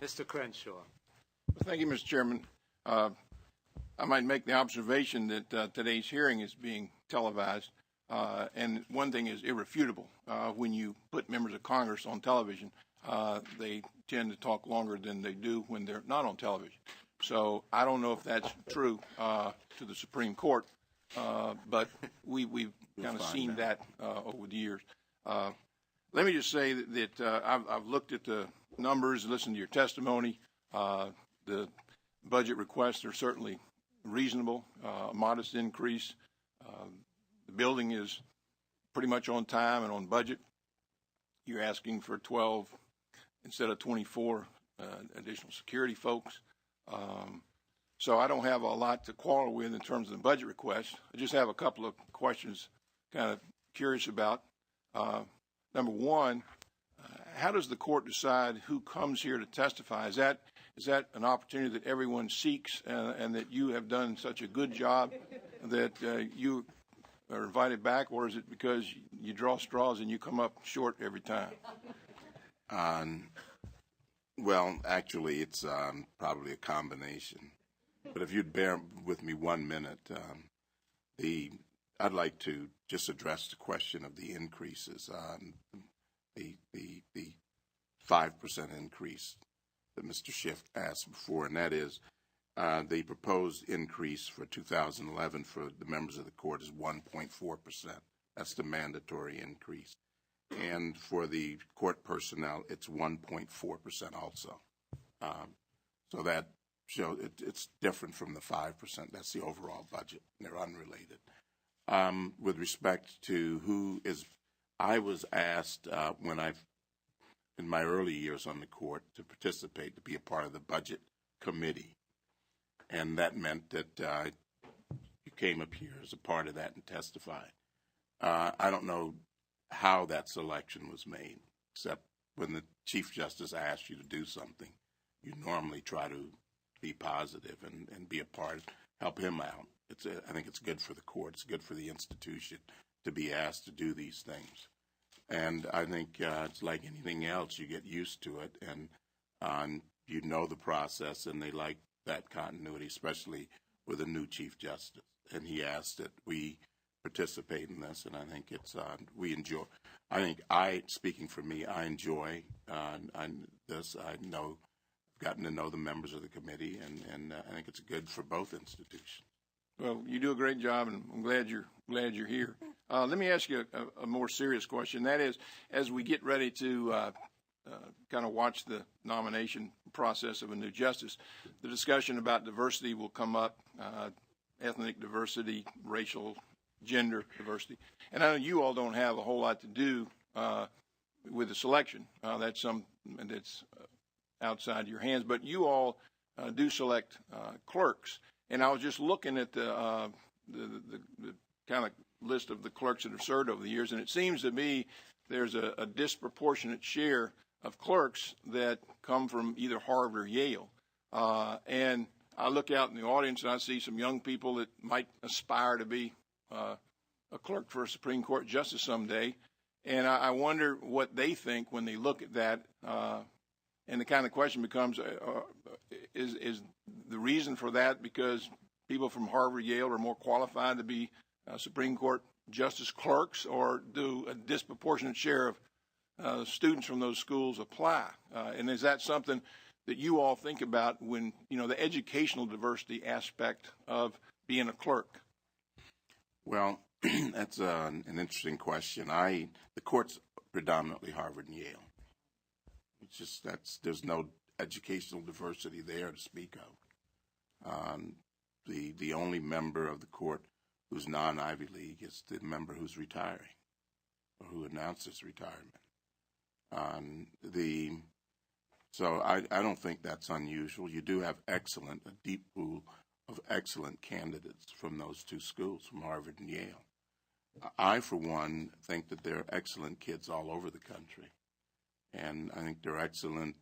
Mr. Crenshaw. Well, thank you, Mr. Chairman. I might make the observation that today's hearing is being televised, and one thing is irrefutable. When you put members of Congress on television, they tend to talk longer than they do when they're not on television. So I don't know if that's true to the Supreme Court, but we've kind of seen that over the years. Let me just say that I've looked at the numbers, listened to your testimony. The budget requests are certainly reasonable, modest increase. The building is pretty much on time and on budget. You're asking for 12 instead of 24 additional security folks. So I don't have a lot to quarrel with in terms of the budget request. I just have a couple of questions kind of curious about. Number one, how does the court decide who comes here to testify? Is that an opportunity that everyone seeks and that you have done such a good job that you are invited back, or is it because you draw straws and you come up short every time? Well, actually, it's probably a combination. But if you'd bear with me 1 minute, I'd like to just address the question of the increases, the 5% increase that Mr. Schiff asked before, and that is the proposed increase for 2011 for the members of the court is 1.4%. That's the mandatory increase. And for the court personnel, it's 1.4% also. So that shows it's different from the 5%. That's the overall budget. They're unrelated. With respect to who is, I was asked in my early years on the court to participate, to be a part of the budget committee. And that meant that you came up here as a part of that and testified. I don't know how that selection was made, except when the Chief Justice asks you to do something, you normally try to be positive and be a part, help him out. I think it's good for the court, it's good for the institution to be asked to do these things. And I think it's like anything else, you get used to it, and you know the process, and they like that continuity, especially with a new Chief Justice. And he asked that we participate in this, and I think it's we enjoy. I think speaking for me, I enjoy this. I've gotten to know the members of the committee, and I think it's good for both institutions. Well, you do a great job, and I'm glad you're here. Let me ask you a more serious question. That is, as we get ready to kind of watch the nomination process of a new justice, the discussion about diversity will come up, ethnic diversity, racial, gender diversity. And I know you all don't have a whole lot to do with the selection. That's outside your hands. But you all do select clerks. And I was just looking at the kind of list of the clerks that have served over the years, and it seems to me there's a disproportionate share of clerks that come from either Harvard or Yale. And I look out in the audience and I see some young people that might aspire to be a clerk for a Supreme Court justice someday. And I wonder what they think when they look at that. And the kind of question becomes, is the reason for that because people from Harvard, Yale are more qualified to be Supreme Court justice clerks, or do a disproportionate share of students from those schools apply? And is that something that you all think about when, the educational diversity aspect of being a clerk? Well, that's an interesting question. The court's predominantly Harvard and Yale. It's just there's no educational diversity there to speak of. The only member of the court who's non-Ivy League is the member who's retiring or who announced his retirement. So I don't think that's unusual. You do have a deep pool of excellent candidates from those two schools, from Harvard and Yale. I, for one, think that there are excellent kids all over the country. And I think they're excellent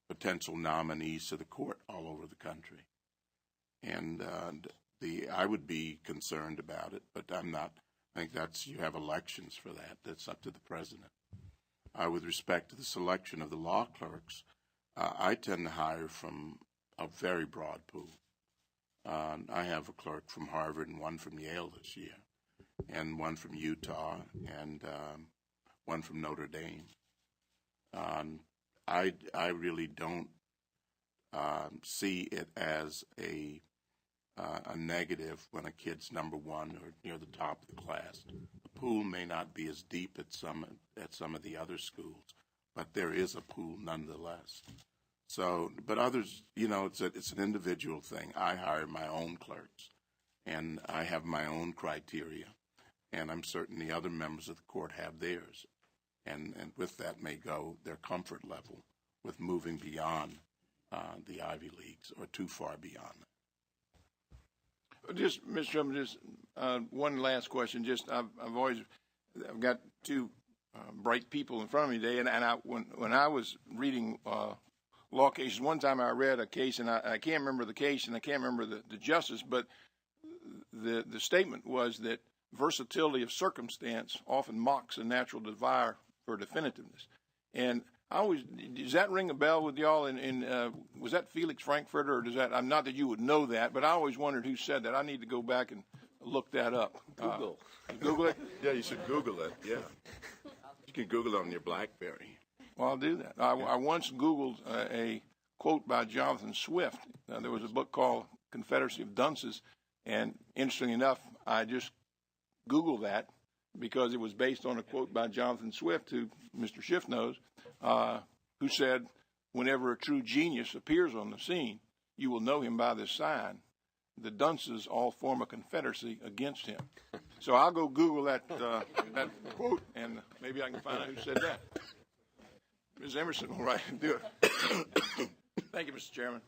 potential nominees to the court all over the country. And I would be concerned about it, but I'm not. I think you have elections for that. That's up to the president. With respect to the selection of the law clerks, I tend to hire from a very broad pool. I have a clerk from Harvard and one from Yale this year, and one from Utah, and one from Notre Dame. I really don't see it as a negative when a kid's number one or near the top of the class. The pool may not be as deep at some of the other schools, but there is a pool nonetheless. So, but others, it's an individual thing. I hire my own clerks, and I have my own criteria, and I'm certain the other members of the court have theirs. And with that may go their comfort level with moving beyond the Ivy Leagues or too far beyond that. Just, Mr. Chairman, just one last question. I've got two bright people in front of me today, and when I was reading law cases, one time I read a case, and I can't remember the case, and I can't remember the justice, but the statement was that versatility of circumstance often mocks a natural desire for definitiveness. And does that ring a bell with y'all? Was that Felix Frankfurter, or does that? Not that you would know that, but I always wondered who said that. I need to go back and look that up. Google. Google it? Yeah, you should Google it. Yeah, you can Google it on your BlackBerry. Well, I'll do that. I once Googled a quote by Jonathan Swift. There was a book called Confederacy of Dunces, and interestingly enough, I just Googled that because it was based on a quote by Jonathan Swift, who Mr. Schiff knows, who said, whenever a true genius appears on the scene, you will know him by this sign. The dunces all form a confederacy against him. So I'll go Google that quote, and maybe I can find out who said that. Ms. Emerson will write and do it. Thank you, Mr. Chairman.